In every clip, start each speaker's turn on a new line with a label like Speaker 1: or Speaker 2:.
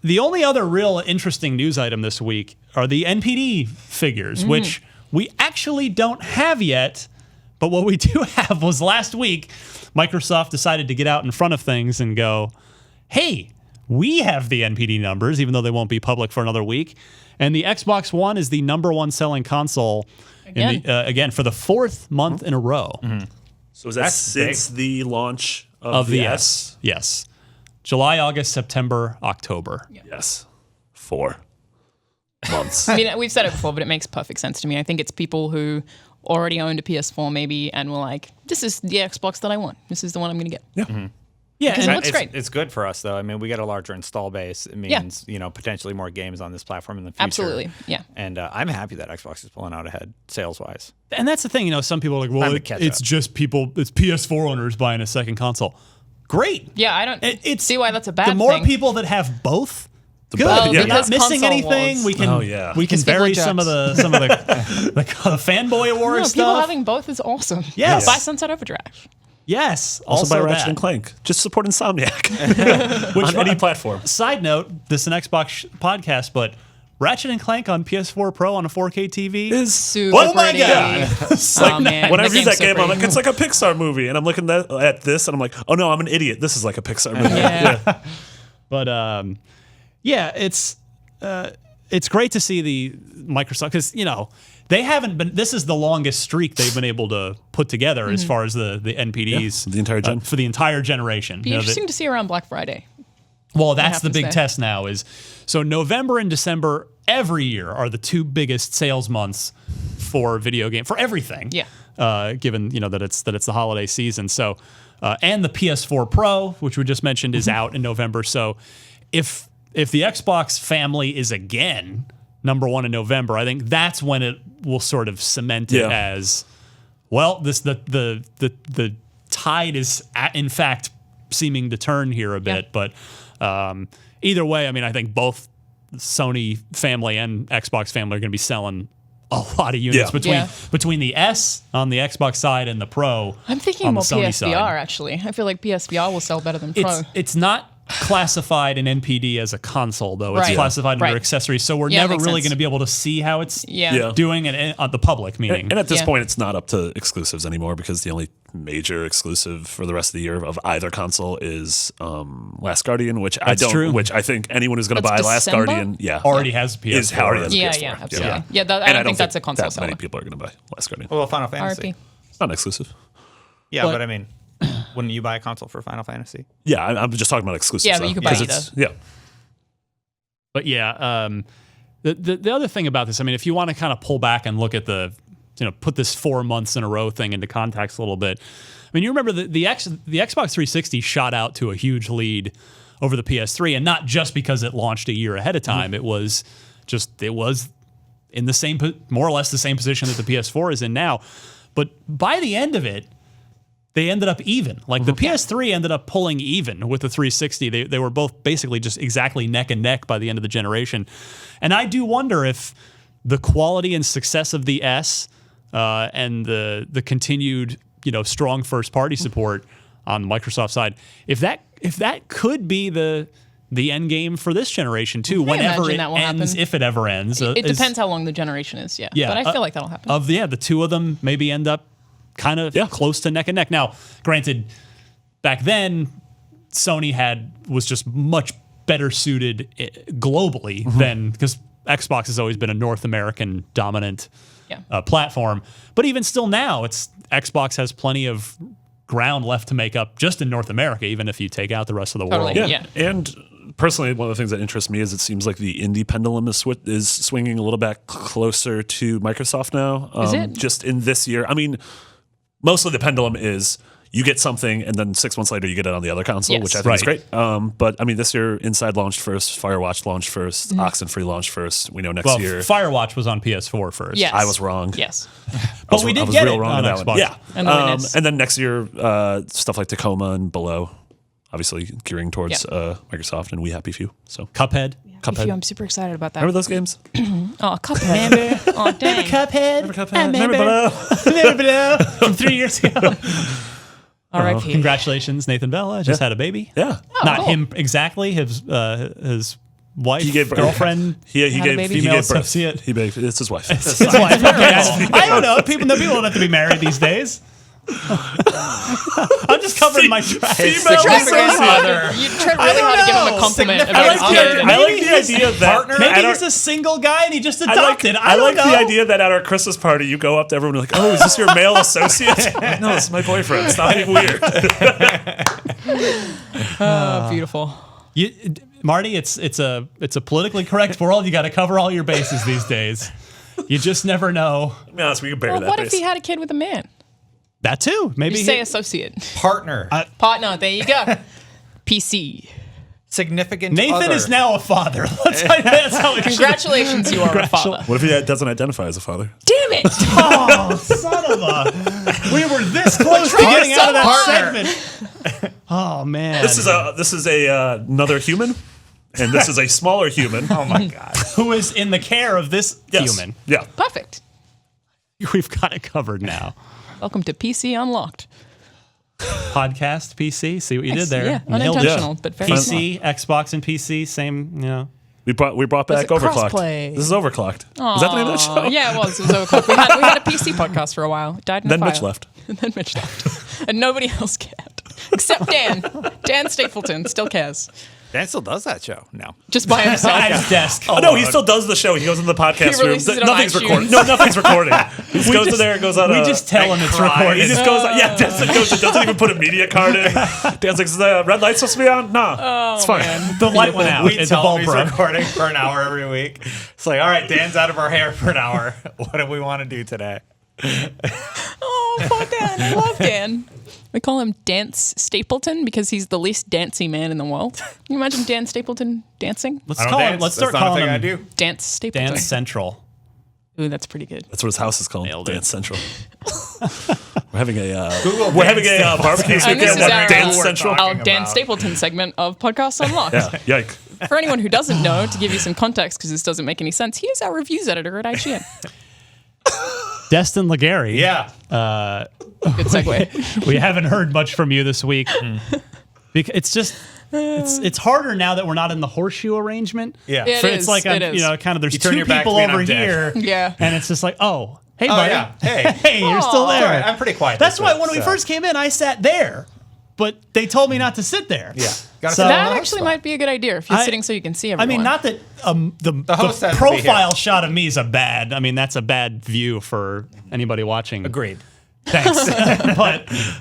Speaker 1: The only other real interesting news item this week are the NPD figures, which we actually don't have yet. But what we do have was last week, Microsoft decided to get out in front of things and go, hey, we have the NPD numbers, even though they won't be public for another week. And the Xbox One is the number one selling console again for the fourth month in a row.
Speaker 2: So is that since the launch of the S?
Speaker 1: Yes. July, August, September, October.
Speaker 2: Yes. 4 months.
Speaker 3: I mean, we've said it before, but it makes perfect sense to me. I think it's people who already owned a PS4 maybe and were like, this is the Xbox that I want. This is the one I'm going to get.
Speaker 2: Yeah.
Speaker 1: Yeah,
Speaker 3: Because
Speaker 1: and
Speaker 3: it looks great.
Speaker 4: It's good for us, though. I mean, we get a larger install base. It means, potentially more games on this platform in the future.
Speaker 3: Absolutely, yeah.
Speaker 4: And I'm happy that Xbox is pulling out ahead sales-wise.
Speaker 1: And that's the thing, some people are like, well,
Speaker 4: Time to catch
Speaker 1: it's
Speaker 4: up.
Speaker 1: just people, it's PS4 owners buying a second console. Great.
Speaker 3: Yeah, I don't
Speaker 1: It's
Speaker 3: see why that's a bad
Speaker 1: thing. The more
Speaker 3: thing.
Speaker 1: people that have both, good.
Speaker 3: Well,
Speaker 1: You're
Speaker 3: because
Speaker 1: not missing
Speaker 3: console
Speaker 1: anything.
Speaker 3: wars.
Speaker 1: We can we can
Speaker 3: Because people are
Speaker 1: bury some of the the fanboy award
Speaker 3: No,
Speaker 1: stuff.
Speaker 3: people having both is awesome.
Speaker 1: Yes.
Speaker 3: Buy Sunset Overdrive.
Speaker 1: Yes.
Speaker 2: Also by
Speaker 1: that.
Speaker 2: Ratchet and Clank. Just support Insomniac.
Speaker 1: Which
Speaker 2: on any platform.
Speaker 1: Side note, this is an Xbox podcast, but Ratchet and Clank on PS4 Pro on a 4K TV
Speaker 2: Is
Speaker 3: Super
Speaker 1: oh my
Speaker 3: pretty.
Speaker 1: god!
Speaker 2: It's like,
Speaker 3: Oh, man,
Speaker 2: when I
Speaker 3: that
Speaker 2: read
Speaker 3: game's
Speaker 2: that game,
Speaker 3: so
Speaker 2: I'm like,
Speaker 3: pretty.
Speaker 2: it's like a Pixar movie. And I'm looking at this and I'm like, oh no, I'm an idiot. This is like a Pixar movie.
Speaker 3: Yeah.
Speaker 1: But it's great to see the Microsoft because they haven't been. This is the longest streak they've been able to put together as far as the NPDs
Speaker 2: the entire gen.
Speaker 1: for the entire generation.
Speaker 3: Be interesting to see around Black Friday.
Speaker 1: Well, that's the
Speaker 3: happens
Speaker 1: big
Speaker 3: there.
Speaker 1: test now. Is so November and December every year are the two biggest sales months for video game for everything.
Speaker 3: Yeah.
Speaker 1: Given that it's the holiday season. So and the PS4 Pro, which we just mentioned, is out in November. So if the Xbox family is again number one in November, I think that's when it will sort of cement it as well. The tide is in fact seeming to turn here a bit, but either way, I mean, I think both Sony family and Xbox family are going to be selling a lot of units between the S on the Xbox side and the Pro.
Speaker 3: I'm thinking
Speaker 1: on the
Speaker 3: more
Speaker 1: Sony
Speaker 3: PSVR
Speaker 1: side.
Speaker 3: actually. I feel like PSVR will sell better than Pro.
Speaker 1: It's not classified in NPD as a console, though. It's
Speaker 3: Right.
Speaker 1: classified under
Speaker 3: Right.
Speaker 1: accessories, so we're
Speaker 3: Yeah,
Speaker 1: never
Speaker 3: makes
Speaker 1: really
Speaker 3: sense.
Speaker 1: going to be able to see how it's
Speaker 3: Yeah.
Speaker 1: doing it on the public, meaning.
Speaker 2: And at this
Speaker 3: Yeah.
Speaker 2: point, it's not up to exclusives anymore because the only major exclusive for the rest of the year of either console is Last Guardian, which
Speaker 1: true.
Speaker 2: Which I think anyone who's going to
Speaker 3: That's
Speaker 2: buy Last
Speaker 3: December?
Speaker 2: Guardian,
Speaker 1: already has a PS4.
Speaker 2: is already has a
Speaker 3: Yeah,
Speaker 2: PS4.
Speaker 3: yeah, absolutely. Yeah,
Speaker 2: And
Speaker 3: I don't think that's a console
Speaker 2: that many
Speaker 3: seller.
Speaker 2: people are going to buy Last Guardian.
Speaker 4: Well, Final Fantasy.
Speaker 3: RP.
Speaker 2: It's not exclusive.
Speaker 4: Yeah,
Speaker 1: But-
Speaker 4: but I mean, wouldn't you buy a console for Final Fantasy?
Speaker 2: Yeah, I'm just talking about exclusives.
Speaker 3: Yeah, but
Speaker 2: though,
Speaker 3: you could buy
Speaker 2: 'cause
Speaker 3: either.
Speaker 2: it's- Yeah.
Speaker 1: But yeah, the other thing about this, I mean, if you want to kind of pull back and look at put this 4 months in a row thing into context a little bit. I mean, you remember the Xbox 360 shot out to a huge lead over the PS3, and not just because it launched a year ahead of time. It was in the same, more or less the same position that the PS4 is in now. But by the end of it, they ended up even. Like the PS3 ended up pulling even with the 360. They were both basically just exactly neck and neck by the end of the generation. And I do wonder if the quality and success of the S and the continued strong first party support on Microsoft side, if that could be the end game for this generation too,
Speaker 3: I
Speaker 1: whenever
Speaker 3: imagine
Speaker 1: it
Speaker 3: that will
Speaker 1: ends,
Speaker 3: happen.
Speaker 1: if it ever ends.
Speaker 3: It depends how long the generation is, yeah. But I feel like that'll happen.
Speaker 1: The two of them maybe end up kind of close to neck and neck. Now, granted, back then Sony was just much better suited globally than, because Xbox has always been a North American dominant platform. But even still now, Xbox has plenty of ground left to make up just in North America, even if you take out the rest of the
Speaker 3: Totally.
Speaker 1: world.
Speaker 3: Yeah.
Speaker 2: And personally, one of the things that interests me is it seems like the indie pendulum is swinging a little bit closer to Microsoft now.
Speaker 3: Is it?
Speaker 2: Just in this year? I mean, mostly the pendulum is you get something and then 6 months later you get it on the other console,
Speaker 3: Yes.
Speaker 2: which I think is
Speaker 1: Right.
Speaker 2: great. But I mean, this year Inside launched first, Firewatch launched first, Oxenfree launched first. We know next
Speaker 1: Well,
Speaker 2: year.
Speaker 1: Firewatch was on PS4 first.
Speaker 3: Yes.
Speaker 2: I was wrong.
Speaker 3: Yes.
Speaker 1: But we did get it on
Speaker 2: on that
Speaker 1: Xbox.
Speaker 2: one. Yeah.
Speaker 3: And then it is.
Speaker 2: And then next year, stuff like Tacoma and Below, obviously gearing towards Microsoft, and We Happy Few. So
Speaker 1: Cuphead.
Speaker 2: Cuphead.
Speaker 3: I'm super excited about that.
Speaker 2: Remember those games?
Speaker 3: Oh, Cuphead. Oh, dang.
Speaker 1: Cuphead.
Speaker 2: Remember Below?
Speaker 1: From 3 years ago.
Speaker 3: R.I.P.
Speaker 1: Congratulations, Nathan Bella just had a baby.
Speaker 2: Yeah.
Speaker 1: Not
Speaker 3: cool.
Speaker 1: him exactly. His wife,
Speaker 2: He gave birth.
Speaker 1: girlfriend.
Speaker 2: He
Speaker 3: Had a
Speaker 2: gave
Speaker 3: baby?
Speaker 2: he
Speaker 1: Female
Speaker 2: gave birth.
Speaker 1: associate.
Speaker 2: It's his wife.
Speaker 1: His wife. Okay, I don't know. People don't have to be married these days. I'm just covering my tracks.
Speaker 2: Female
Speaker 3: Tried really hard
Speaker 4: Mother.
Speaker 3: to- You tried really hard to give him a compliment
Speaker 4: Significant
Speaker 3: about his
Speaker 4: other.
Speaker 3: kid.
Speaker 2: I like the idea that
Speaker 4: partner?
Speaker 1: Maybe
Speaker 2: at our-
Speaker 1: he's a single guy and he just
Speaker 2: I
Speaker 1: adopted.
Speaker 2: like
Speaker 1: don't know.
Speaker 2: the idea that at our Christmas party you go up to everyone and like, oh, is this your male associate? Like, no, this is my boyfriend. Stop being weird.
Speaker 3: Beautiful.
Speaker 1: Marty, it's a politically correct world. You got to cover all your bases these days. You just never know.
Speaker 2: To be honest, we can bear
Speaker 3: Well,
Speaker 2: that.
Speaker 3: what if
Speaker 2: base.
Speaker 3: he had a kid with a man?
Speaker 1: That too. Maybe
Speaker 3: You say associate.
Speaker 4: Partner.
Speaker 3: Partner, there you go. PC.
Speaker 4: Significant
Speaker 1: Nathan
Speaker 4: other.
Speaker 1: is now a father. That's how it should.
Speaker 3: Congratulations, you are a father.
Speaker 2: What if he doesn't identify as a father?
Speaker 3: Damn it!
Speaker 1: Oh, son of a! We were this close to getting out of that
Speaker 4: Partner.
Speaker 1: segment. Oh man!
Speaker 2: This is another human, and this is a smaller human.
Speaker 4: Oh my God.
Speaker 1: who is in the care of this
Speaker 2: Yes.
Speaker 1: human.
Speaker 2: Yeah.
Speaker 3: Perfect.
Speaker 1: We've got it covered now.
Speaker 3: Welcome to PC Unlocked.
Speaker 1: Podcast, PC. See what you did there?
Speaker 3: Yeah,
Speaker 1: Nailed it.
Speaker 3: unintentional, but very smart.
Speaker 1: PC, Xbox, and PC. Same. You know.
Speaker 2: We brought back
Speaker 3: it
Speaker 2: Overclocked.
Speaker 3: crossplay?
Speaker 2: This is Overclocked. Was that the name of that show?
Speaker 3: Yeah, it was. It was overclocked. We had a PC podcast for a while. It died in
Speaker 2: Then
Speaker 3: a fire.
Speaker 2: Mitch left.
Speaker 3: And then Mitch left. And nobody else cared. Except Dan. Dan Stapleton still cares.
Speaker 4: Dan still does that show. No.
Speaker 3: Just by himself.
Speaker 1: At his desk.
Speaker 2: Oh no, he still does the show. He goes in the podcast
Speaker 3: He
Speaker 2: room.
Speaker 3: releases it on
Speaker 2: Nothing's
Speaker 3: iTunes.
Speaker 2: recorded. No, nothing's recorded. He just goes to there, goes on.
Speaker 1: We just tell him it's recorded.
Speaker 2: He just goes. Yeah, doesn't even put a media card in. Dan's like, is the red light supposed to be on? No, it's fine.
Speaker 1: The light went out.
Speaker 4: We
Speaker 1: It's a
Speaker 4: tell him
Speaker 1: bulb
Speaker 4: he's
Speaker 1: broke.
Speaker 4: recording for an hour every week. It's like, all right, Dan's out of our hair for an hour. What do we want to do today?
Speaker 3: Oh, poor Dan. I love Dan. We call him Dance Stapleton because he's the least dancey man in the world. Can you imagine Dan Stapleton dancing?
Speaker 1: Let's
Speaker 4: I don't
Speaker 1: call him.
Speaker 4: dance.
Speaker 1: Let's
Speaker 4: That's
Speaker 1: start
Speaker 4: not a
Speaker 1: calling
Speaker 4: thing
Speaker 1: him
Speaker 4: I do.
Speaker 3: Dance Stapleton.
Speaker 1: Dance Central.
Speaker 3: Ooh, that's pretty good.
Speaker 2: That's what his house is called.
Speaker 1: Nailed it.
Speaker 2: Dance Central. We're having a
Speaker 4: Google
Speaker 2: we're
Speaker 4: Dance
Speaker 2: having a barbecue
Speaker 3: And this
Speaker 2: weekend
Speaker 3: is
Speaker 2: at
Speaker 3: our,
Speaker 2: Dance
Speaker 3: uh,
Speaker 2: Central.
Speaker 3: Our
Speaker 4: Talking
Speaker 3: Dan
Speaker 4: about-
Speaker 3: Stapleton segment of Podcast Unlocked.
Speaker 2: Yeah, yike.
Speaker 3: For anyone who doesn't know, to give you some context, because this doesn't make any sense, here's our reviews editor at IGN.
Speaker 1: Destin Legary.
Speaker 4: Yeah.
Speaker 3: Good segue.
Speaker 1: We haven't heard much from you this week. It's just it's harder now that we're not in the horseshoe arrangement.
Speaker 4: Yeah.
Speaker 3: It
Speaker 1: So
Speaker 3: is,
Speaker 1: it's like
Speaker 3: it is.
Speaker 1: kind of there's
Speaker 4: You turn
Speaker 1: two
Speaker 4: your back
Speaker 1: people
Speaker 4: to me and
Speaker 1: over
Speaker 4: I'm dead.
Speaker 1: here.
Speaker 3: Yeah.
Speaker 1: And it's just like, oh, hey
Speaker 4: Oh,
Speaker 1: buddy.
Speaker 4: yeah. Hey.
Speaker 1: Hey, you're still there.
Speaker 4: All right, I'm pretty quiet
Speaker 1: That's
Speaker 4: this
Speaker 1: why
Speaker 4: week,
Speaker 1: when we
Speaker 4: so.
Speaker 1: first came in, I sat there. But they told me not to sit there.
Speaker 4: Yeah. Gotta
Speaker 1: So-
Speaker 4: sit
Speaker 3: That
Speaker 4: on the
Speaker 3: actually
Speaker 4: spot.
Speaker 3: might be a good idea if you're
Speaker 1: I-
Speaker 3: sitting so you can see
Speaker 1: I
Speaker 3: everyone.
Speaker 1: mean, not that the
Speaker 4: host has to be
Speaker 1: profile
Speaker 4: here.
Speaker 1: shot of me is a bad. I mean, that's a bad view for anybody watching.
Speaker 4: Agreed.
Speaker 1: Thanks.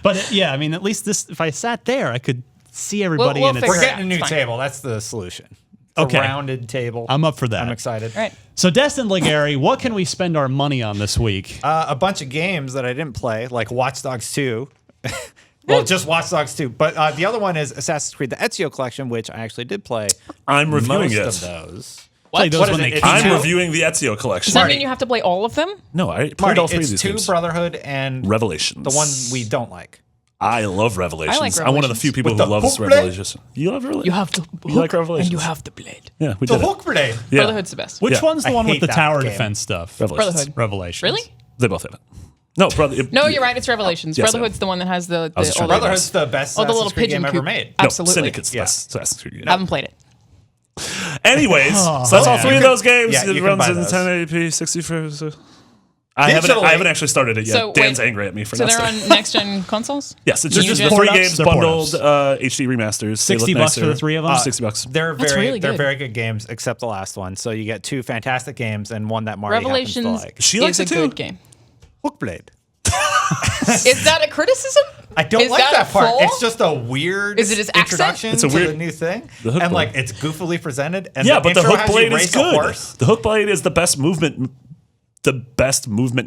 Speaker 1: but yeah, I mean, at least this. If I sat there, I could see everybody.
Speaker 3: we'll
Speaker 1: and it's,
Speaker 3: figure
Speaker 4: We're
Speaker 3: it
Speaker 4: getting a new
Speaker 3: It's fine.
Speaker 4: table. That's the solution. It's
Speaker 1: Okay.
Speaker 4: a rounded table.
Speaker 1: I'm up for that.
Speaker 4: I'm excited.
Speaker 3: All right.
Speaker 1: So, Destin Legary, what can we spend our money on this week?
Speaker 4: A bunch of games that I didn't play, like Watch Dogs 2. Well, just Watch Dogs 2. But the other one is Assassin's Creed, the Ezio Collection, which I actually did play.
Speaker 2: I'm reviewing
Speaker 4: most
Speaker 2: it.
Speaker 4: of those.
Speaker 1: Play those
Speaker 4: What
Speaker 1: when
Speaker 4: is
Speaker 1: they
Speaker 4: it? It's
Speaker 1: came
Speaker 2: I'm
Speaker 4: two-
Speaker 1: out.
Speaker 2: reviewing the Ezio collection.
Speaker 3: Does that mean you have to play all of them?
Speaker 2: No, I played
Speaker 4: Marty,
Speaker 2: all three of
Speaker 4: it's
Speaker 2: these
Speaker 4: 2
Speaker 2: games.
Speaker 4: Brotherhood and
Speaker 2: Revelations.
Speaker 4: the one we don't like.
Speaker 2: I love Revelations.
Speaker 3: I like
Speaker 2: I'm one of the
Speaker 3: Revelations.
Speaker 2: few people
Speaker 4: With
Speaker 2: who
Speaker 4: the
Speaker 2: loves
Speaker 4: hook blade?
Speaker 2: Revelations. You love Revelations?
Speaker 3: You have the hook
Speaker 2: You like Revelations?
Speaker 3: and you have the blade.
Speaker 2: Yeah, we
Speaker 4: The
Speaker 2: did it.
Speaker 4: Hook Blade.
Speaker 2: Yeah.
Speaker 3: Brotherhood's the best.
Speaker 1: Which
Speaker 2: Yeah.
Speaker 1: one's the
Speaker 4: I
Speaker 1: one with
Speaker 4: hate
Speaker 1: the
Speaker 4: that
Speaker 1: tower
Speaker 4: game.
Speaker 1: defense stuff?
Speaker 2: Revelations.
Speaker 3: Brotherhood.
Speaker 1: Revelations.
Speaker 3: Really?
Speaker 2: They both have it. No, brother.
Speaker 3: No, you're right. It's Revelations.
Speaker 2: Yes,
Speaker 3: Brotherhood's the one that has the
Speaker 2: was just trying to-
Speaker 4: Brotherhood's the best
Speaker 3: oh, the little
Speaker 4: Assassin's Creed
Speaker 3: pigeon
Speaker 4: game ever
Speaker 3: coop.
Speaker 4: made.
Speaker 2: No,
Speaker 3: Absolutely.
Speaker 2: Syndicate's the
Speaker 4: Yeah.
Speaker 2: best Assassin's Creed game.
Speaker 3: I haven't played it.
Speaker 2: Anyways, so that's all
Speaker 1: yeah.
Speaker 2: three of those games.
Speaker 4: Yeah, you
Speaker 2: it
Speaker 4: can
Speaker 2: runs
Speaker 4: buy
Speaker 2: in
Speaker 4: those.
Speaker 2: 1080p, 60 frames. I
Speaker 4: Digitally.
Speaker 2: haven't actually started it yet.
Speaker 3: So,
Speaker 2: Dan's
Speaker 3: wait,
Speaker 2: angry at me for
Speaker 3: So
Speaker 2: not
Speaker 3: they're
Speaker 2: starting.
Speaker 3: on next gen consoles?
Speaker 2: Yes, it's
Speaker 3: They're
Speaker 2: just
Speaker 3: just
Speaker 2: three
Speaker 1: port-ups?
Speaker 2: games
Speaker 1: They're
Speaker 2: bundled,
Speaker 1: port-ups.
Speaker 2: HD remasters. They look
Speaker 1: $60
Speaker 2: nicer.
Speaker 1: for the three of them?
Speaker 2: $60.
Speaker 4: They're
Speaker 3: That's
Speaker 4: very,
Speaker 3: really
Speaker 4: they're
Speaker 3: good.
Speaker 4: very good games, except the last one. So you get 2 fantastic games and one that Marty happens
Speaker 3: Revelations
Speaker 4: to like.
Speaker 2: She
Speaker 3: is
Speaker 2: likes
Speaker 3: a
Speaker 2: it too.
Speaker 3: good game.
Speaker 4: Hook Blade.
Speaker 3: Is that a criticism?
Speaker 4: I don't
Speaker 3: Is
Speaker 4: like that
Speaker 3: a
Speaker 4: part.
Speaker 3: flaw?
Speaker 4: It's just a weird
Speaker 3: Is it his accent?
Speaker 4: introduction
Speaker 2: It's a
Speaker 4: to
Speaker 2: weird-
Speaker 4: the new thing.
Speaker 2: The Hook
Speaker 4: And
Speaker 2: Blade.
Speaker 4: like it's goofily presented. And
Speaker 2: Yeah, but the
Speaker 4: intro
Speaker 2: hook
Speaker 4: has you
Speaker 2: blade is
Speaker 4: race a
Speaker 2: good.
Speaker 4: horse.
Speaker 2: The hook blade is the best movement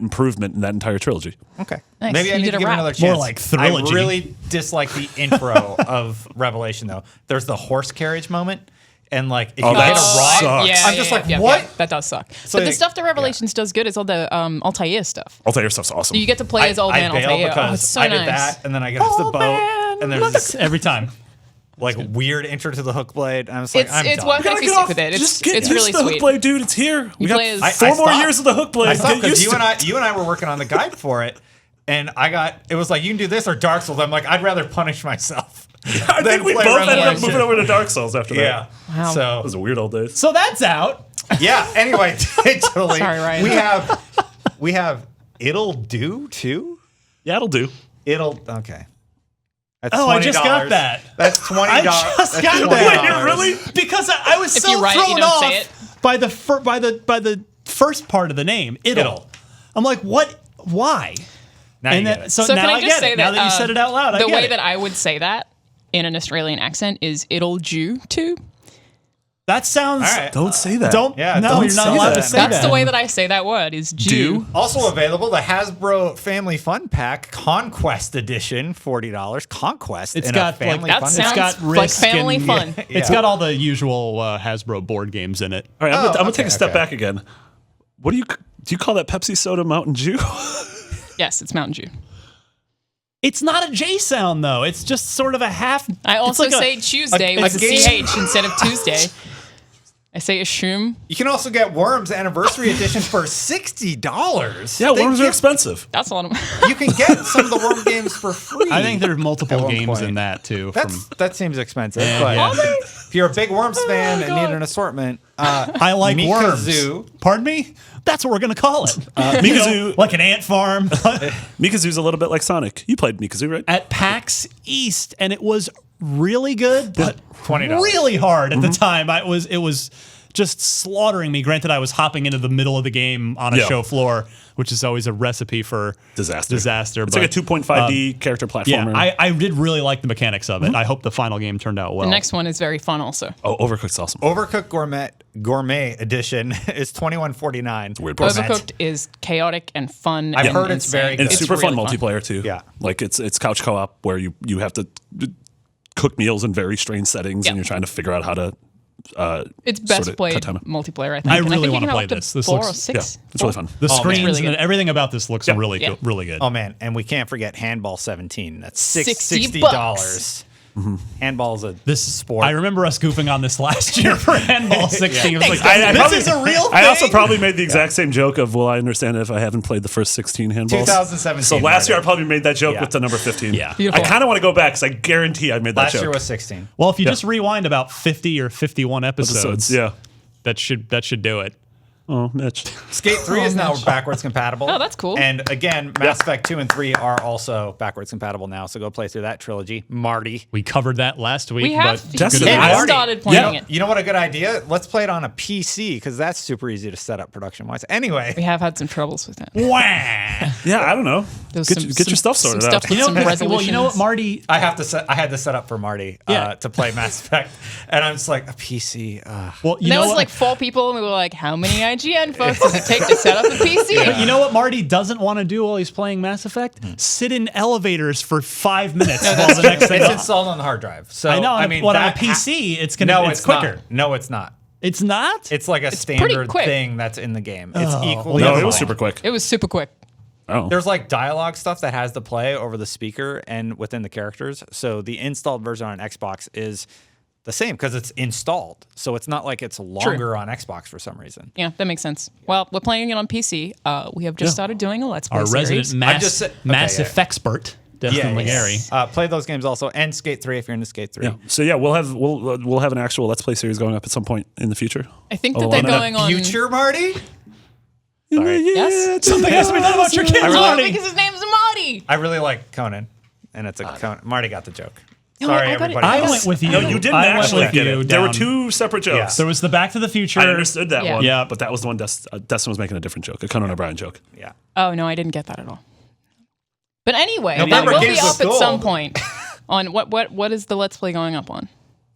Speaker 2: improvement in that entire trilogy.
Speaker 4: Okay.
Speaker 3: Nice.
Speaker 4: Maybe I
Speaker 3: You
Speaker 4: need
Speaker 3: did
Speaker 4: to
Speaker 3: a
Speaker 4: give it
Speaker 3: rap.
Speaker 4: another chance.
Speaker 1: More like trilogy.
Speaker 4: I really dislike the intro of Revelation though. There's the horse carriage moment. And like if
Speaker 2: Oh,
Speaker 4: you
Speaker 2: that
Speaker 4: hit a rock,
Speaker 2: sucks.
Speaker 3: Yeah,
Speaker 4: I'm just
Speaker 3: yeah,
Speaker 4: like,
Speaker 3: yeah,
Speaker 4: what?
Speaker 3: yeah, that does suck.
Speaker 4: So
Speaker 3: but the
Speaker 4: like-
Speaker 3: stuff that Revelations does good is all the Altair stuff.
Speaker 2: Altair stuff's awesome.
Speaker 3: You get to play as old man
Speaker 4: bail
Speaker 3: Altair.
Speaker 4: because
Speaker 3: Oh, it's so
Speaker 4: I did
Speaker 3: nice.
Speaker 4: that, and then I get off the
Speaker 3: Old
Speaker 4: boat,
Speaker 3: man,
Speaker 4: and there's this
Speaker 1: Every time.
Speaker 4: like weird intro to the hook blade, and I was like, I'm
Speaker 3: It's
Speaker 4: done.
Speaker 3: worth it if you stick with it.
Speaker 2: Just
Speaker 3: It's
Speaker 2: get
Speaker 3: it's
Speaker 2: used
Speaker 3: really
Speaker 2: to the
Speaker 3: sweet.
Speaker 2: hook blade, dude. It's here. We got
Speaker 3: play as-
Speaker 2: 4
Speaker 4: I
Speaker 2: more
Speaker 4: stopped.
Speaker 2: years of the hook blade.
Speaker 4: I stopped
Speaker 2: Get
Speaker 4: because
Speaker 2: used to
Speaker 4: you and I were working on the guide for it, and it was like you can do this or Dark Souls. I'm like, I'd rather punish myself.
Speaker 2: I think we
Speaker 4: play
Speaker 2: both ended up
Speaker 4: Revelation.
Speaker 2: moving over to Dark Souls after that.
Speaker 4: Yeah.
Speaker 3: Wow.
Speaker 4: So
Speaker 2: It was a weird old days.
Speaker 1: So that's out.
Speaker 4: yeah. Anyway, digitally,
Speaker 3: Sorry, Ryan.
Speaker 4: we have It'll Do too.
Speaker 2: Yeah, it'll do.
Speaker 4: Okay. That's
Speaker 1: Oh, I just got
Speaker 4: $20.
Speaker 1: that.
Speaker 4: That's $20.
Speaker 1: I just
Speaker 4: That's
Speaker 1: got
Speaker 4: $20.
Speaker 1: that.
Speaker 2: Wait, really?
Speaker 1: Because I was
Speaker 3: If
Speaker 1: so
Speaker 3: you write it,
Speaker 1: thrown
Speaker 3: you don't
Speaker 1: off
Speaker 3: say it.
Speaker 1: by the first part of the name. It'll. I'm like, what? Why?
Speaker 4: Now you
Speaker 1: And
Speaker 4: get
Speaker 1: then,
Speaker 4: it.
Speaker 1: so
Speaker 3: So
Speaker 1: now
Speaker 3: can I
Speaker 1: I
Speaker 3: just
Speaker 1: get
Speaker 3: say
Speaker 1: it.
Speaker 3: that
Speaker 1: Now that you said it out loud, I
Speaker 3: the
Speaker 1: get
Speaker 3: way
Speaker 1: it.
Speaker 3: that I would say that in an Australian accent is "it'll do too."
Speaker 1: That sounds.
Speaker 4: All right.
Speaker 2: Don't say that.
Speaker 1: Don't.
Speaker 4: Yeah,
Speaker 1: no,
Speaker 4: don't
Speaker 1: you're not
Speaker 2: say
Speaker 1: allowed
Speaker 2: that.
Speaker 1: to say
Speaker 3: That's
Speaker 1: that.
Speaker 3: the way that I say that word is "do."
Speaker 4: Also available, the Hasbro Family Fun Pack Conquest Edition, $40. Conquest.
Speaker 1: It's
Speaker 4: in
Speaker 1: got
Speaker 4: a family
Speaker 3: That
Speaker 4: fun
Speaker 3: sounds
Speaker 4: pack.
Speaker 1: got
Speaker 3: like
Speaker 1: Risk
Speaker 3: family
Speaker 1: and-
Speaker 3: fun.
Speaker 1: It's
Speaker 4: Yeah.
Speaker 1: got all the usual Hasbro board games in it.
Speaker 2: All right, I'm gonna
Speaker 4: okay,
Speaker 2: take a step
Speaker 4: okay.
Speaker 2: back again. What do you call that Pepsi soda Mountain Dew?
Speaker 3: Yes, it's Mountain Dew.
Speaker 1: It's not a J sound though. It's just sort of a half.
Speaker 3: I also
Speaker 1: it's like
Speaker 3: say Tuesday with a
Speaker 4: game-
Speaker 3: CH instead of Tuesday. I say assume.
Speaker 4: You can also get Worms Anniversary Edition for $60.
Speaker 2: Yeah,
Speaker 4: They
Speaker 2: worms are
Speaker 4: give-
Speaker 2: expensive.
Speaker 3: That's a lot of.
Speaker 4: You can get some of the Worm games for free.
Speaker 1: I think there's multiple
Speaker 4: At one
Speaker 1: games
Speaker 4: point.
Speaker 1: in that too.
Speaker 4: That seems expensive.
Speaker 1: Yeah,
Speaker 4: but
Speaker 1: yeah.
Speaker 4: if you're a big Worms fan and
Speaker 3: God.
Speaker 4: need an assortment,
Speaker 1: I like
Speaker 4: Mikazoo.
Speaker 1: worms. Pardon me? That's what we're gonna call it.
Speaker 2: Mikazoo,
Speaker 1: Like an ant farm
Speaker 2: Mikazoo's a little bit like Sonic. You played Mikazoo, right?
Speaker 1: at PAX East, and it was really good, but
Speaker 4: $20.
Speaker 1: really hard at the time. It was just slaughtering me. Granted, I was hopping into the middle of the game on a
Speaker 2: Yeah.
Speaker 1: show floor, which is always a recipe for
Speaker 2: Disaster.
Speaker 1: It's
Speaker 2: It's like a 2.5D character
Speaker 1: Yeah,
Speaker 2: platformer.
Speaker 1: I did really like the mechanics of it. I hope the final game turned out well.
Speaker 3: The next one is very fun also.
Speaker 2: oh, Overcooked's awesome.
Speaker 4: Overcooked Gourmet Edition is $21.49.
Speaker 2: Weird price.
Speaker 3: Overcooked is chaotic and fun.
Speaker 4: I've
Speaker 3: and
Speaker 4: heard it's
Speaker 3: insane.
Speaker 4: very
Speaker 2: And
Speaker 4: good.
Speaker 2: it's super fun
Speaker 3: really
Speaker 2: multiplayer too.
Speaker 4: Yeah.
Speaker 2: Like it's couch co-op where you have to cook meals in very strange settings
Speaker 3: Yeah.
Speaker 2: and you're trying to figure out how to
Speaker 3: It's best
Speaker 2: sort of
Speaker 3: played
Speaker 2: cut time.
Speaker 3: multiplayer, I think.
Speaker 1: I
Speaker 3: And
Speaker 1: really
Speaker 3: think you
Speaker 1: wanna
Speaker 3: can have
Speaker 1: play
Speaker 3: up to
Speaker 1: this. This
Speaker 3: 4
Speaker 1: looks-
Speaker 3: or 6.
Speaker 2: Yeah, it's really fun.
Speaker 1: the
Speaker 3: it's
Speaker 1: screens
Speaker 3: really
Speaker 1: and
Speaker 3: good.
Speaker 1: everything about this looks really
Speaker 3: Yeah.
Speaker 1: cool, really good.
Speaker 4: Oh man, and we can't forget Handball 17. That's
Speaker 3: $60.
Speaker 4: $60. Handball's a
Speaker 1: This
Speaker 4: sport.
Speaker 1: I remember us goofing on this last year for Handball 16. It was like,
Speaker 2: I
Speaker 1: this
Speaker 2: probably-
Speaker 1: is a real thing.
Speaker 2: I also probably made the exact same joke of, well, I understand if I haven't played the first 16 handballs.
Speaker 4: 2017,
Speaker 2: So last year I
Speaker 4: Marty.
Speaker 2: probably made that joke
Speaker 4: Yeah.
Speaker 2: with the number 15.
Speaker 1: Yeah.
Speaker 3: Beautiful.
Speaker 2: I kind of want to go back because I guarantee I made that
Speaker 4: Last
Speaker 2: joke.
Speaker 4: year was 16.
Speaker 1: Well, if you just rewind about 50 or 51 episodes,
Speaker 2: Yeah.
Speaker 1: that should do it.
Speaker 2: Oh, Mitch.
Speaker 4: Skate 3 is now backwards compatible.
Speaker 3: Oh, that's cool.
Speaker 4: And again, Mass Effect 2 and 3 are also backwards compatible now. So go play through that trilogy. Marty.
Speaker 1: We covered that last week.
Speaker 3: We have
Speaker 1: but
Speaker 3: to.
Speaker 2: Destiny.
Speaker 3: I
Speaker 2: Marty.
Speaker 3: started playing
Speaker 2: Yeah.
Speaker 3: it.
Speaker 4: You know what a good idea? Let's play it on a PC because that's super easy to set up production wise. Anyway,
Speaker 3: We have had some troubles with that.
Speaker 1: Wah!
Speaker 2: Yeah, I don't know.
Speaker 3: There's
Speaker 2: Get,
Speaker 3: some-
Speaker 2: get your
Speaker 3: some-
Speaker 2: stuff sorted
Speaker 3: some
Speaker 2: out.
Speaker 3: stuff
Speaker 1: You know,
Speaker 3: Some
Speaker 1: well, you know
Speaker 3: resolutions.
Speaker 1: what, Marty?
Speaker 4: I had to set up for Marty
Speaker 1: Yeah.
Speaker 4: to play Mass Effect, and I'm just like a PC.
Speaker 1: Well, you
Speaker 3: There
Speaker 1: know
Speaker 3: was
Speaker 1: what?
Speaker 3: like 4 people, and we were like, "How many IGN folks does it take to set up a PC?"
Speaker 1: But you know what Marty doesn't want to do while he's playing Mass Effect?
Speaker 2: Hmm.
Speaker 1: Sit in elevators for 5 minutes while the next thing.
Speaker 4: It's installed on the hard drive. So
Speaker 1: I know.
Speaker 4: I mean,
Speaker 1: on a
Speaker 4: that
Speaker 1: PC, it's
Speaker 4: no,
Speaker 1: it's quicker.
Speaker 4: not. No, it's not.
Speaker 1: It's not.
Speaker 4: It's like a
Speaker 3: pretty
Speaker 4: standard
Speaker 3: quick.
Speaker 4: thing that's in the game. It's equally.
Speaker 2: No,
Speaker 1: Yeah.
Speaker 2: it was
Speaker 4: fine.
Speaker 2: super quick.
Speaker 3: It was super quick.
Speaker 2: Oh.
Speaker 4: There's like dialogue stuff that has to play over the speaker and within the characters. So the installed version on Xbox is the same because it's installed. So it's not like it's longer on Xbox for some reason.
Speaker 3: Yeah, that makes sense. Well, we're playing it on PC. We have just started doing a Let's Play
Speaker 1: Our resident
Speaker 3: series.
Speaker 4: I just said-
Speaker 1: Mass
Speaker 4: okay, yeah.
Speaker 1: Effect expert, Destin Legary.
Speaker 4: Play those games also, and Skate 3 if you're into Skate 3.
Speaker 2: Yeah. So yeah, we'll have an actual Let's Play series going up at some point in the future.
Speaker 3: I think
Speaker 2: Oh,
Speaker 3: that they're
Speaker 2: on that
Speaker 3: going on.
Speaker 4: Future Marty?
Speaker 2: Sorry.
Speaker 3: Yes?
Speaker 1: Something has to be done about your kids,
Speaker 3: Oh,
Speaker 1: Marty.
Speaker 3: because his name's Marty.
Speaker 4: I really like Conan, and it's a Conan. Marty got the joke.
Speaker 3: No,
Speaker 4: Sorry,
Speaker 3: I got it.
Speaker 4: everybody.
Speaker 1: I
Speaker 3: Yes.
Speaker 1: went with you.
Speaker 2: No, you didn't
Speaker 1: I went
Speaker 2: actually
Speaker 1: with
Speaker 2: get
Speaker 1: you
Speaker 2: it. There were
Speaker 1: down-
Speaker 2: two separate jokes.
Speaker 1: There was the Back to the Future.
Speaker 2: I understood that
Speaker 3: Yeah.
Speaker 2: one.
Speaker 1: Yeah.
Speaker 2: But that was the one Destin was making a different joke, a Conan O'Brien joke.
Speaker 4: Yeah.
Speaker 3: Oh no, I didn't get that at all. But anyway,
Speaker 4: November
Speaker 3: that will be
Speaker 4: Games
Speaker 3: up
Speaker 4: with
Speaker 3: at some
Speaker 4: Gold.
Speaker 3: point. On what is the Let's Play going up on?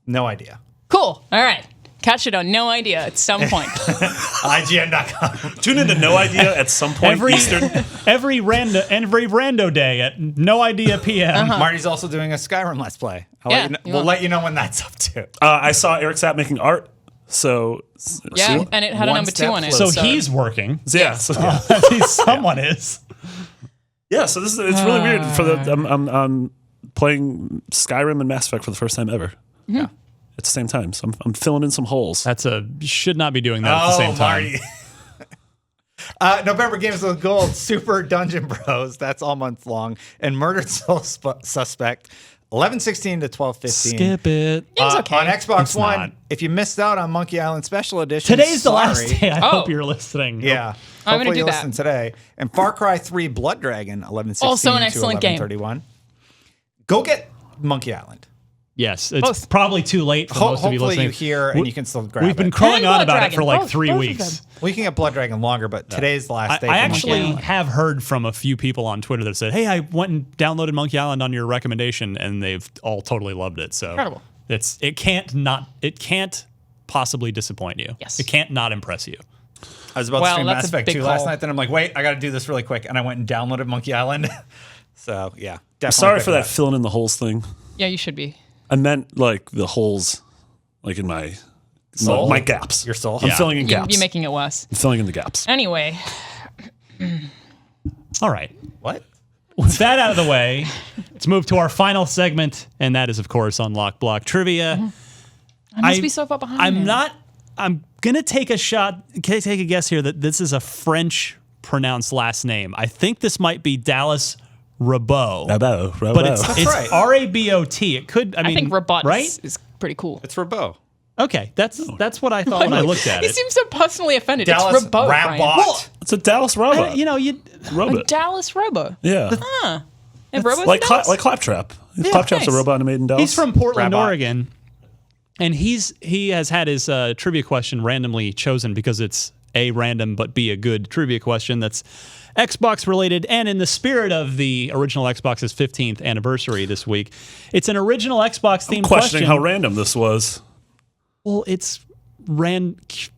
Speaker 4: No idea.
Speaker 3: Cool. All right. Catch it on No Idea at some point.
Speaker 4: IGN.com.
Speaker 2: Tune into No Idea at some point
Speaker 1: Every
Speaker 2: Eastern.
Speaker 1: every rando day at No Idea PM.
Speaker 4: Marty's also doing a Skyrim Let's Play.
Speaker 3: Yeah,
Speaker 4: We'll let you know when that's up too.
Speaker 2: I saw Eric Sapp making art. So
Speaker 3: Yeah, and it had a
Speaker 4: One
Speaker 3: number 2
Speaker 4: step
Speaker 3: on it.
Speaker 1: So he's working.
Speaker 2: yeah. So,
Speaker 1: Someone is.
Speaker 2: yeah. So this is it's really weird for the I'm playing Skyrim and Mass Effect for the first time ever. Yeah. At the same time, so I'm filling in some holes.
Speaker 1: That's should not be doing that at the same time.
Speaker 4: Marty. November Games with Gold, Super Dungeon Bros. That's all month long. And Murdered Soul Suspect. 1116 to 1215.
Speaker 1: Skip it.
Speaker 3: It was okay.
Speaker 4: On Xbox
Speaker 1: It's
Speaker 4: One,
Speaker 1: not.
Speaker 4: if you missed out on Monkey Island Special Edition,
Speaker 1: Today's the last
Speaker 4: sorry.
Speaker 1: day. I
Speaker 3: Oh.
Speaker 1: hope you're listening.
Speaker 4: Yeah.
Speaker 3: I'm gonna
Speaker 4: Hopefully
Speaker 3: do
Speaker 4: you
Speaker 3: that.
Speaker 4: listen today. And Far Cry 3 Blood Dragon, 1116
Speaker 3: Also an
Speaker 4: to
Speaker 3: excellent game.
Speaker 4: 1131. Go get Monkey Island.
Speaker 1: Yes, it's
Speaker 3: Both.
Speaker 1: probably too late for most of you
Speaker 4: Hopefully
Speaker 1: listening.
Speaker 4: you hear and you can still grab
Speaker 1: We've been
Speaker 4: it.
Speaker 1: crowing
Speaker 3: And
Speaker 1: on
Speaker 3: Blood
Speaker 1: about it
Speaker 3: Dragon,
Speaker 1: for like
Speaker 3: both-
Speaker 1: 3
Speaker 3: both of
Speaker 1: weeks.
Speaker 3: them.
Speaker 4: We can get Blood Dragon longer, but today's the last day.
Speaker 1: I
Speaker 4: for Monkey
Speaker 1: actually
Speaker 4: Island.
Speaker 1: have heard from a few people on Twitter that said, "Hey, I went and downloaded Monkey Island on your recommendation, and they've all totally loved it." So
Speaker 3: Incredible.
Speaker 1: it can't possibly disappoint you.
Speaker 3: Yes.
Speaker 1: It can't not impress you.
Speaker 4: I was about
Speaker 3: Well,
Speaker 4: to stream
Speaker 3: that's
Speaker 4: Mass
Speaker 3: a
Speaker 4: Effect
Speaker 3: big
Speaker 4: 2 last
Speaker 3: call.
Speaker 4: night. Then I'm like, wait, I got to do this really quick. And I went and downloaded Monkey Island. So, yeah. Definitely
Speaker 2: Sorry
Speaker 4: pick
Speaker 2: for
Speaker 4: it
Speaker 2: that
Speaker 4: up.
Speaker 2: filling in the holes thing.
Speaker 3: Yeah, you should be.
Speaker 2: I meant like the holes, like in my
Speaker 4: Soul?
Speaker 2: my gaps.
Speaker 4: Your soul?
Speaker 2: I'm
Speaker 4: Yeah.
Speaker 2: filling in gaps.
Speaker 3: You're making it worse.
Speaker 2: I'm filling in the gaps.
Speaker 3: Anyway,
Speaker 1: All right.
Speaker 4: What?
Speaker 1: With that out of the way, let's move to our final segment, and that is, of course, Unlock Block Trivia.
Speaker 3: I must be so far behind.
Speaker 1: I'm
Speaker 3: now.
Speaker 1: not. I'm gonna take a shot. Can I take a guess here that this is a French pronounced last name? I think this might be Dallas Rabot, but it's
Speaker 4: right.
Speaker 1: Rabot. It could. I mean,
Speaker 3: I think robot
Speaker 1: right?
Speaker 3: is pretty cool.
Speaker 4: It's Rabot.
Speaker 1: Okay, that's what I thought when I looked at
Speaker 3: He
Speaker 1: it.
Speaker 3: seems so personally offended.
Speaker 4: Dallas
Speaker 3: it's Robot.
Speaker 4: Rabot.
Speaker 3: Brian.
Speaker 2: It's a Dallas robot.
Speaker 1: You know, you
Speaker 2: robot.
Speaker 3: A Dallas Robo.
Speaker 2: Yeah.
Speaker 3: And Robo's
Speaker 2: like
Speaker 3: in Dallas?
Speaker 2: like Claptrap. Claptrap's
Speaker 3: nice.
Speaker 2: a robot made in Dallas.
Speaker 1: he's from Portland,
Speaker 4: Rabot.
Speaker 1: Oregon, and he has had his trivia question randomly chosen because it's A, random, but B, a good trivia question that's Xbox related, and in the spirit of the original Xbox's 15th anniversary this week, it's an original Xbox themed
Speaker 2: questioning
Speaker 1: question.
Speaker 2: how random this was.
Speaker 1: Well, it's random-ish.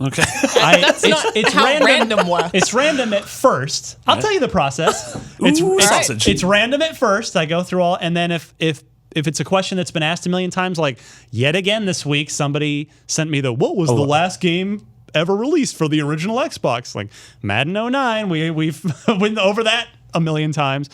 Speaker 2: Okay.
Speaker 3: That's not how random works.
Speaker 1: It's random at first. I'll tell you the process. It's
Speaker 2: Ooh, sausage.
Speaker 1: It's random at first. I go through all, and then if it's a question that's been asked a million times, like yet again this week, somebody sent me what was the last game ever released for the original Xbox? Like Madden 09. We've went over that a million times.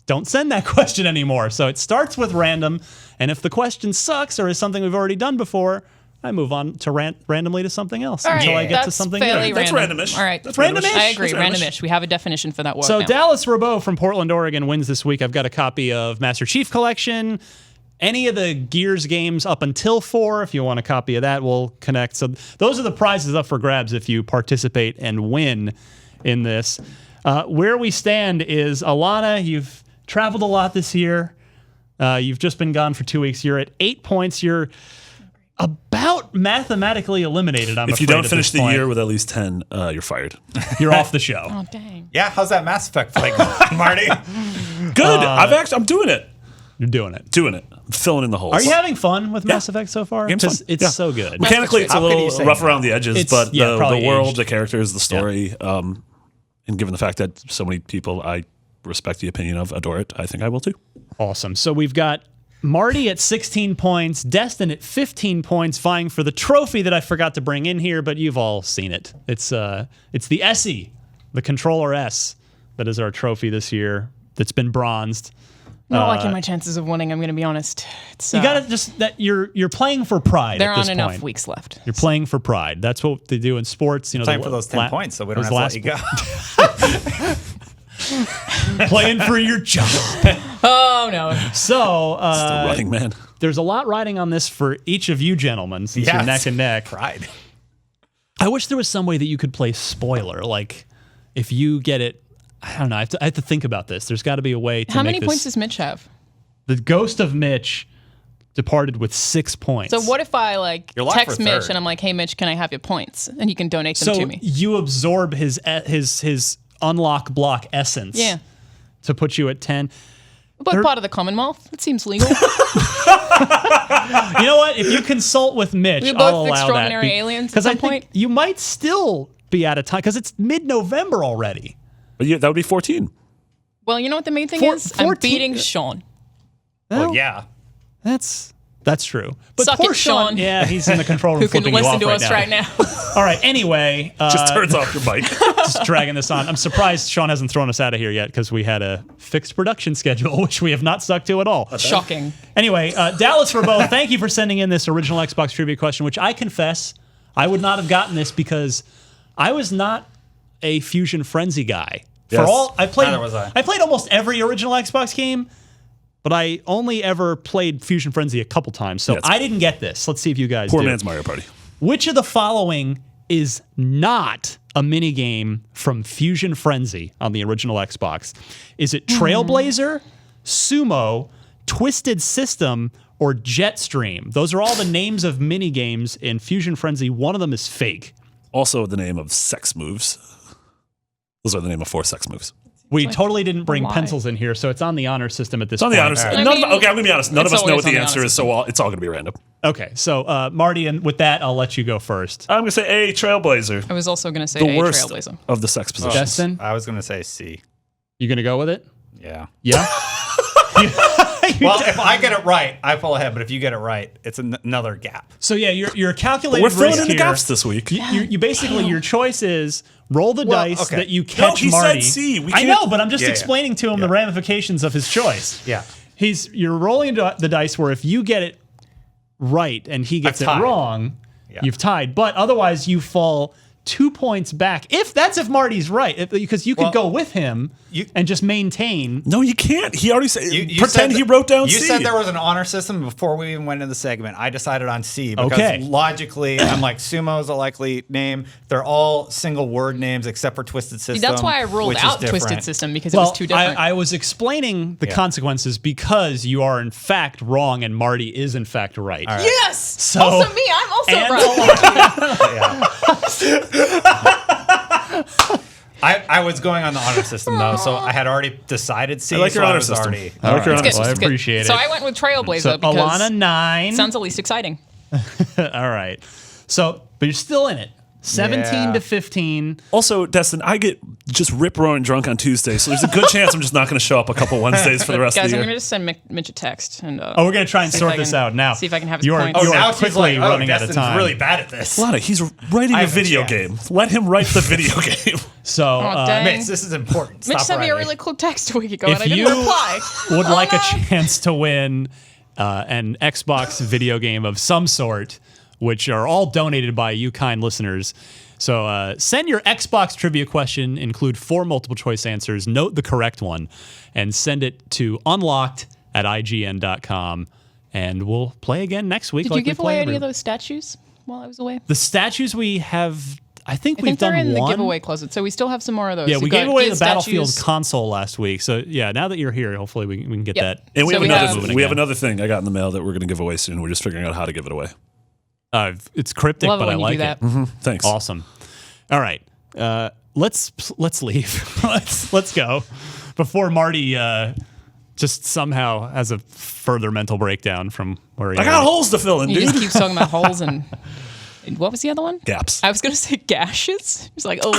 Speaker 1: Don't send that question anymore. So it starts with random, and if the question sucks or is something we've already done before, I move on to randomly to something else
Speaker 3: All right,
Speaker 1: until I get to
Speaker 3: that's
Speaker 1: something
Speaker 3: fairly
Speaker 1: new.
Speaker 2: That's
Speaker 3: random.
Speaker 2: randomish.
Speaker 3: All right.
Speaker 2: That's
Speaker 1: randomish.
Speaker 3: I agree.
Speaker 2: That's
Speaker 3: Randomish. We have a definition for that word
Speaker 1: So
Speaker 3: now.
Speaker 1: Dallas Rabot from Portland, Oregon wins this week. I've got a copy of Master Chief Collection. Any of the Gears games up until 4, if you want a copy of that, we'll connect. So those are the prizes up for grabs if you participate and win in this. Where we stand is, Alana, you've traveled a lot this year. You've just been gone for 2 weeks. You're at 8 points. You're about mathematically eliminated, I'm
Speaker 2: If you
Speaker 1: afraid,
Speaker 2: don't
Speaker 1: at
Speaker 2: finish
Speaker 1: this
Speaker 2: the
Speaker 1: point.
Speaker 2: year with at least 10, you're fired.
Speaker 1: You're off the show.
Speaker 3: Oh, dang.
Speaker 4: Yeah, how's that Mass Effect play going, Marty?
Speaker 2: Good. I'm doing it.
Speaker 1: You're doing it.
Speaker 2: Doing it. I'm filling in the holes.
Speaker 1: Are you having fun with Mass Effect so far?
Speaker 2: Game's fun.
Speaker 1: Because it's
Speaker 2: Yeah.
Speaker 1: so good.
Speaker 2: Mechanically, it's a
Speaker 4: How could you
Speaker 2: little
Speaker 4: say
Speaker 2: rough
Speaker 4: that?
Speaker 2: around the edges,
Speaker 1: It's-
Speaker 2: but
Speaker 1: yeah, probably
Speaker 2: the world,
Speaker 1: aged.
Speaker 2: the characters, the story, and given the fact that so many people I respect the opinion of adore it, I think I will too.
Speaker 1: Awesome. So we've got Marty at 16 points, Destin at 15 points, vying for the trophy that I forgot to bring in here, but you've all seen it. It's the SE, the Controller S, that is our trophy this year. That's been bronzed.
Speaker 3: Not liking my chances of winning, I'm going to be honest. It's,
Speaker 1: You gotta just that you're playing for pride.
Speaker 3: there
Speaker 1: at this
Speaker 3: aren't enough
Speaker 1: point.
Speaker 3: weeks left.
Speaker 1: You're playing for pride. That's what they do in sports. You know,
Speaker 4: Playing for those 10 points, so we don't have
Speaker 1: those
Speaker 4: to let
Speaker 1: last-
Speaker 4: you go.
Speaker 1: Playing for your job.
Speaker 3: Oh, no.
Speaker 1: So
Speaker 2: The Running Man.
Speaker 1: there's a lot riding on this for each of you gentlemen, since you're
Speaker 4: Yes.
Speaker 1: neck and neck.
Speaker 4: Pride.
Speaker 1: I wish there was some way that you could play spoiler. Like, if you get it, I don't know. I have to think about this. There's got to be a way to
Speaker 3: How
Speaker 1: make
Speaker 3: many
Speaker 1: this.
Speaker 3: points does Mitch have?
Speaker 1: The ghost of Mitch departed with 6 points.
Speaker 3: So what if I
Speaker 4: You're locked
Speaker 3: text
Speaker 4: for
Speaker 3: Mitch
Speaker 4: third.
Speaker 3: and I'm like, hey, Mitch, can I have your points? And you can donate them
Speaker 1: So
Speaker 3: to me.
Speaker 1: you absorb his unlock block essence.
Speaker 3: Yeah.
Speaker 1: To put you at 10.
Speaker 3: But part of the Commonwealth. It seems legal.
Speaker 1: You know what? If you consult with Mitch,
Speaker 3: We're
Speaker 1: I'll
Speaker 3: both
Speaker 1: allow
Speaker 3: extraordinary
Speaker 1: that.
Speaker 3: aliens at
Speaker 1: Because I
Speaker 3: some
Speaker 1: think
Speaker 3: point.
Speaker 1: you might still be out of time because it's mid-November already.
Speaker 2: But yeah, that would be 14.
Speaker 3: Well, you know what the main thing
Speaker 1: Four-
Speaker 3: is? I'm
Speaker 1: 14
Speaker 3: beating Sean.
Speaker 4: Well, yeah.
Speaker 1: That's true. But
Speaker 3: Suck
Speaker 1: poor
Speaker 3: it, Sean.
Speaker 1: Yeah, he's in the control room
Speaker 3: Who can
Speaker 1: flipping you
Speaker 3: listen
Speaker 1: off
Speaker 3: to
Speaker 1: right
Speaker 3: us
Speaker 1: now.
Speaker 3: right now?
Speaker 1: All right. Anyway,
Speaker 2: Just turns off your mic.
Speaker 1: just dragging this on. I'm surprised Sean hasn't thrown us out of here yet because we had a fixed production schedule, which we have not stuck to at all.
Speaker 3: Shocking.
Speaker 1: Anyway, Dallas Rabot, thank you for sending in this original Xbox trivia question, which I confess I would not have gotten this because I was not a Fusion Frenzy guy.
Speaker 2: Yes.
Speaker 1: I played.
Speaker 4: Neither was I.
Speaker 1: I played almost every original Xbox game. but I only ever played Fusion Frenzy a couple times, so
Speaker 2: Yeah,
Speaker 1: I didn't get this. Let's see if you guys
Speaker 2: Poor
Speaker 1: do.
Speaker 2: man's Mario Party.
Speaker 1: Which of the following is not a minigame from Fusion Frenzy on the original Xbox? Is it Trailblazer, Sumo, Twisted System, or Jetstream? Those are all the names of minigames in Fusion Frenzy. One of them is fake.
Speaker 2: Also the name of sex moves. Those are the name of 4 sex moves.
Speaker 1: We totally didn't bring
Speaker 3: why?
Speaker 1: pencils in here, so it's on the honor system at this
Speaker 2: It's on
Speaker 1: point.
Speaker 2: the honor system.
Speaker 3: I mean,
Speaker 2: Okay, I'm going to be honest. None of
Speaker 3: it's
Speaker 2: us know
Speaker 3: always
Speaker 2: what the
Speaker 3: on the
Speaker 2: answer
Speaker 3: honor
Speaker 2: is, so it's all going to be random.
Speaker 1: Okay, so Marty, and with that, I'll let you go first.
Speaker 2: I'm going to say A, Trailblazer.
Speaker 3: I was also going to say
Speaker 2: The
Speaker 3: A,
Speaker 2: worst
Speaker 3: Trailblazer.
Speaker 2: of the sex positions.
Speaker 1: Justin,
Speaker 4: I was going to say C.
Speaker 1: you gonna go with it?
Speaker 4: Yeah.
Speaker 1: Yeah.
Speaker 4: Well, if I get it right, I pull ahead. But if you get it right, it's another gap.
Speaker 1: So yeah, you're calculating.
Speaker 2: We're filling
Speaker 1: risk
Speaker 2: in the
Speaker 1: here.
Speaker 2: gaps this week.
Speaker 1: You basically your choice is roll the
Speaker 4: Well,
Speaker 1: dice
Speaker 4: okay.
Speaker 1: that you catch
Speaker 2: he said
Speaker 1: Marty.
Speaker 2: C. We
Speaker 1: I
Speaker 2: can't-
Speaker 1: know, but I'm just
Speaker 4: Yeah, yeah.
Speaker 1: explaining to him the ramifications of his choice.
Speaker 4: Yeah.
Speaker 1: You're rolling the dice where if you get it right and he gets
Speaker 4: I've
Speaker 1: it
Speaker 4: tied.
Speaker 1: wrong,
Speaker 4: Yeah.
Speaker 1: you've tied. But otherwise, you fall 2 points back. If Marty's right, because you could
Speaker 4: Well,
Speaker 1: go with him
Speaker 4: you-
Speaker 1: and just maintain.
Speaker 2: No, you can't. He already said.
Speaker 4: You
Speaker 2: Pretend
Speaker 4: said
Speaker 2: he wrote down
Speaker 4: You
Speaker 2: C.
Speaker 4: said there was an honor system before we even went into the segment. I decided on C because
Speaker 1: Okay.
Speaker 4: logically, I'm like, Sumo is a likely name. They're all single word names except for Twisted System.
Speaker 3: That's why I ruled
Speaker 4: which is
Speaker 3: out
Speaker 4: different.
Speaker 3: Twisted System because it was too different.
Speaker 1: I was explaining the consequences because you are in fact wrong and Marty is in fact right.
Speaker 3: yes!
Speaker 1: So-
Speaker 3: also me, I'm also
Speaker 1: And
Speaker 3: right.
Speaker 4: I was going on the honor system though, so I had already decided C.
Speaker 2: I like your
Speaker 4: so
Speaker 2: honor
Speaker 4: I was
Speaker 2: system.
Speaker 4: already.
Speaker 2: I like your honor
Speaker 3: Good,
Speaker 2: system.
Speaker 1: Well, I
Speaker 3: it's good.
Speaker 1: appreciate
Speaker 3: So
Speaker 1: it.
Speaker 3: I went with Trailblazer
Speaker 1: So
Speaker 3: because
Speaker 1: Alana 9.
Speaker 3: sounds the least exciting.
Speaker 1: All right. So, but you're still in it. 17
Speaker 4: Yeah.
Speaker 1: to 15.
Speaker 2: Also, Destin, I get just rip roaring drunk on Tuesday, so there's a good chance I'm just not going to show up a couple Wednesdays for the rest
Speaker 3: Guys,
Speaker 2: of the
Speaker 3: I'm
Speaker 2: year.
Speaker 3: going to just send Mitch a text. And,
Speaker 1: Oh, we're going to try and
Speaker 3: see if
Speaker 1: sort
Speaker 3: I
Speaker 1: this
Speaker 3: can-
Speaker 1: out now.
Speaker 3: see if I can have his
Speaker 1: you are,
Speaker 3: points.
Speaker 1: you are
Speaker 4: now she's
Speaker 1: quickly
Speaker 4: like,
Speaker 1: running out of
Speaker 4: Destin's
Speaker 1: time.
Speaker 4: really bad at this.
Speaker 2: Lana, he's writing
Speaker 4: I
Speaker 2: a
Speaker 4: have a
Speaker 2: video
Speaker 4: chance.
Speaker 2: game. Let him write the video game.
Speaker 1: So,
Speaker 3: dang.
Speaker 4: Mitch, this is important.
Speaker 3: Mitch
Speaker 4: Stop
Speaker 3: sent me a
Speaker 4: writing.
Speaker 3: really cool text a week ago, and I
Speaker 1: if
Speaker 3: didn't
Speaker 1: you
Speaker 3: reply.
Speaker 1: would like
Speaker 3: no.
Speaker 1: a chance to win an Xbox video game of some sort, which are all donated by you kind listeners. So send your Xbox trivia question, include 4 multiple choice answers, note the correct one, and send it to unlocked@ign.com, and we'll play again next week.
Speaker 3: Did
Speaker 1: like
Speaker 3: you give
Speaker 1: we play
Speaker 3: away any
Speaker 1: every-
Speaker 3: of those statues while I was away?
Speaker 1: The statues we have, I think
Speaker 3: I
Speaker 1: we've
Speaker 3: think they're
Speaker 1: done
Speaker 3: in the
Speaker 1: one.
Speaker 3: giveaway closet, so we still have some more of those.
Speaker 1: Yeah,
Speaker 3: We've
Speaker 1: we
Speaker 3: got
Speaker 1: gave away the
Speaker 3: Gears
Speaker 1: Battlefield
Speaker 3: statues.
Speaker 1: console last week. So yeah, now that you're here, hopefully we can get
Speaker 3: Yep.
Speaker 1: that.
Speaker 2: And we
Speaker 3: So
Speaker 2: have
Speaker 3: we
Speaker 2: another.
Speaker 3: have-
Speaker 2: we have another thing I got in the mail that we're going to give away soon. We're just figuring out how to give it away.
Speaker 1: It's cryptic,
Speaker 3: Love it
Speaker 1: but I
Speaker 3: when you
Speaker 1: like
Speaker 3: do
Speaker 1: it.
Speaker 3: that.
Speaker 2: Thanks.
Speaker 1: Awesome. All right, let's leave. let's go before Marty just somehow has a further mental breakdown from where he.
Speaker 2: I got holes to fill in,
Speaker 3: He
Speaker 2: dude.
Speaker 3: just keeps talking about holes and what was the other one?
Speaker 2: Gaps.
Speaker 3: I was going to say gashes. He's like, oh,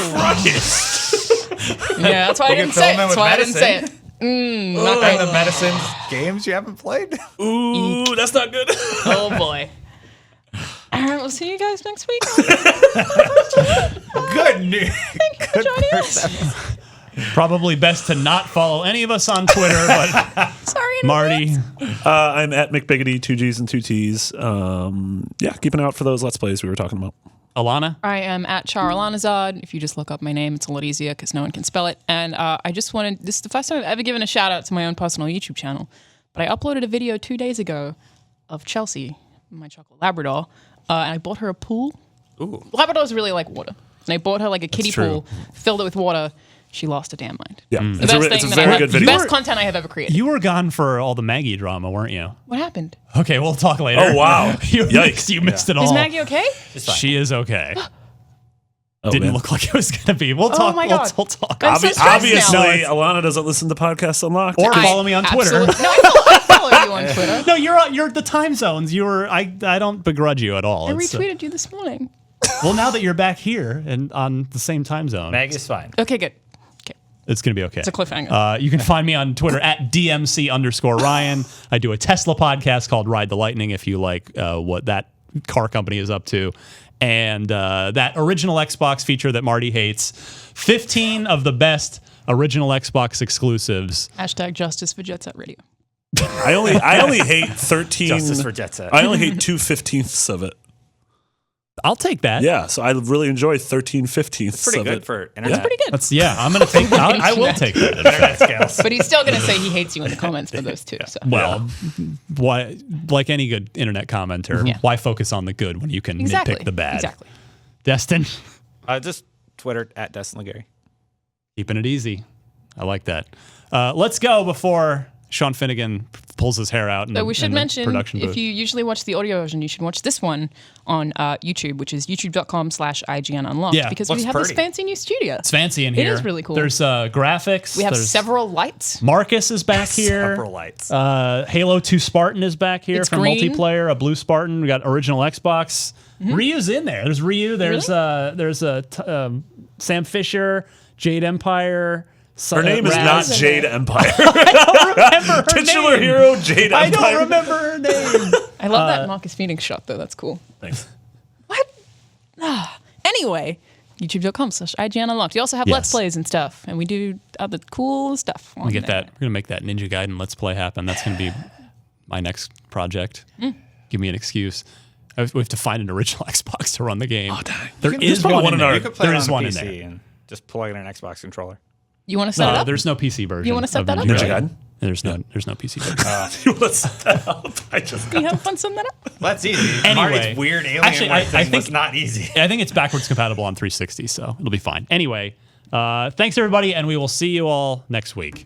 Speaker 3: yeah, that's why I
Speaker 4: You can
Speaker 3: didn't say it.
Speaker 4: fill 'em in
Speaker 3: That's
Speaker 4: with
Speaker 3: why I didn't say
Speaker 4: medicine.
Speaker 3: it. Not
Speaker 4: And
Speaker 3: great.
Speaker 4: the medicines games you haven't played?
Speaker 2: Ooh, that's not good.
Speaker 3: Oh boy. All right, we'll see you guys next week.
Speaker 4: Good news.
Speaker 3: For joining us.
Speaker 1: Probably best to not follow any of us on Twitter, but
Speaker 3: Sorry. in
Speaker 1: Marty.
Speaker 2: I'm at McBiggity, 2 G's and 2 T's. Yeah, keep an eye out for those Let's Plays we were talking about.
Speaker 1: Alana.
Speaker 3: I am at Charalanazad. If you just look up my name, it's a lot easier because no one can spell it. And I just wanted, this is the first time I've ever given a shout out to my own personal YouTube channel. But I uploaded a video 2 days ago of Chelsea, my chocolate Labrador, and I bought her a pool.
Speaker 4: Ooh.
Speaker 3: Labradors really like water. And I bought her like a kiddie
Speaker 2: true.
Speaker 3: pool, filled it with water. She lost her damn mind.
Speaker 2: Yeah,
Speaker 3: The
Speaker 2: it's a,
Speaker 3: best
Speaker 2: it's a
Speaker 3: thing that
Speaker 2: very
Speaker 3: I
Speaker 2: good
Speaker 3: have,
Speaker 2: video.
Speaker 3: best content I have ever created.
Speaker 1: You were gone for all the Maggie drama, weren't you?
Speaker 3: What happened?
Speaker 1: Okay, we'll talk later.
Speaker 2: Oh, wow.
Speaker 1: you
Speaker 2: Yikes.
Speaker 1: you missed it all.
Speaker 3: Is Maggie okay?
Speaker 1: She is okay.
Speaker 2: Oh,
Speaker 1: Didn't
Speaker 2: man.
Speaker 1: look like it was going to be. We'll talk.
Speaker 3: my
Speaker 1: we'll,
Speaker 3: God.
Speaker 1: we'll talk.
Speaker 3: I'm so stressed
Speaker 2: Obviously,
Speaker 3: now.
Speaker 2: Alana doesn't listen to Podcasts Unlocked.
Speaker 1: Or
Speaker 3: I
Speaker 1: follow me on Twitter.
Speaker 3: absolutely- No, I follow you on Twitter.
Speaker 1: No, you're the time zones. I don't begrudge you at all.
Speaker 3: I
Speaker 1: It's,
Speaker 3: retweeted you this morning.
Speaker 1: well, now that you're back here and on the same time zone,
Speaker 4: Maggie's fine.
Speaker 3: Okay, good. Okay,
Speaker 1: it's gonna be okay.
Speaker 3: it's a cliffhanger.
Speaker 1: You can find me on Twitter at DMC_Ryan. I do a Tesla podcast called Ride the Lightning if you like what that car company is up to. And that original Xbox feature that Marty hates. 15 of the best original Xbox exclusives.
Speaker 3: Hashtag justice for Jet Set Radio.
Speaker 2: I only hate 13.
Speaker 4: Justice for Jet Set.
Speaker 2: I only hate 2/15 of it.
Speaker 1: I'll take that.
Speaker 2: Yeah, so I really enjoy 13/15
Speaker 4: Pretty
Speaker 2: of
Speaker 4: good
Speaker 2: it.
Speaker 4: for internet.
Speaker 3: Pretty good.
Speaker 1: I'm going to take that. I will take that.
Speaker 4: Internet scales.
Speaker 3: But he's still going to say he hates you in the comments for those two. So.
Speaker 1: Well, why, like any good internet commenter,
Speaker 3: Yeah.
Speaker 1: why focus on the good when you can
Speaker 3: Exactly.
Speaker 1: nitpick the bad?
Speaker 3: Exactly.
Speaker 1: Destin,
Speaker 4: Just Twitter at Destin Legary.
Speaker 1: keeping it easy. I like that. Let's go before Sean Finnegan pulls his hair out.
Speaker 3: So we should mention,
Speaker 1: production booth.
Speaker 3: if you usually watch the audio version, you should watch this one on YouTube, which is youtube.com/IGN Unlocked.
Speaker 1: Yeah,
Speaker 3: because we
Speaker 4: looks
Speaker 3: have
Speaker 4: pretty.
Speaker 3: this fancy new studio.
Speaker 1: It's fancy in
Speaker 3: It
Speaker 1: here.
Speaker 3: is really cool.
Speaker 1: There's graphics.
Speaker 3: We have
Speaker 1: There's
Speaker 3: several lights.
Speaker 1: Marcus is back here.
Speaker 4: Several lights.
Speaker 1: Halo 2 Spartan is back here
Speaker 3: It's
Speaker 1: for
Speaker 3: green.
Speaker 1: multiplayer. A blue Spartan. We got original Xbox. Ryu's in there. There's Ryu. There's Sam Fisher, Jade Empire.
Speaker 2: Her name is
Speaker 1: Raz.
Speaker 2: not Jade Empire.
Speaker 1: Remember her
Speaker 2: Titular
Speaker 1: name.
Speaker 2: hero Jade
Speaker 1: I
Speaker 2: Empire.
Speaker 1: don't remember her name.
Speaker 3: I love that Marcus Phoenix shot, though. That's cool.
Speaker 2: Thanks.
Speaker 3: What? Anyway, youtube.com/IGN Unlocked. You also have Let's
Speaker 1: Yes.
Speaker 3: Plays and stuff, and we do other cool stuff.
Speaker 1: We get that. We're gonna make that Ninja Gaiden Let's Play happen. That's gonna be my next project. Give me an excuse. We have to find an original Xbox to run the game. Oh,
Speaker 2: dang.
Speaker 1: There
Speaker 2: There's
Speaker 1: is
Speaker 2: probably
Speaker 1: one
Speaker 2: one
Speaker 1: in
Speaker 2: in our-
Speaker 1: there.
Speaker 4: You could play
Speaker 1: There
Speaker 4: it
Speaker 1: is
Speaker 4: on
Speaker 1: one
Speaker 4: the
Speaker 1: in
Speaker 4: PC
Speaker 1: there.
Speaker 4: and just plug in an Xbox controller.
Speaker 3: You want to set it
Speaker 1: No,
Speaker 3: up?
Speaker 1: there's no PC version.
Speaker 3: You wanna set
Speaker 1: of
Speaker 3: that up?
Speaker 2: Ninja Gaiden?
Speaker 1: There's no PC version.
Speaker 2: You want to set that up? I just
Speaker 3: Can you have fun setting that up?
Speaker 4: That's easy.
Speaker 1: Anyway.
Speaker 4: Marty's weird alien
Speaker 1: Actually, I
Speaker 4: thing
Speaker 1: think-
Speaker 4: was not easy.
Speaker 1: I think it's backwards compatible on 360, so it'll be fine. Anyway, thanks everybody, and we will see you all next week.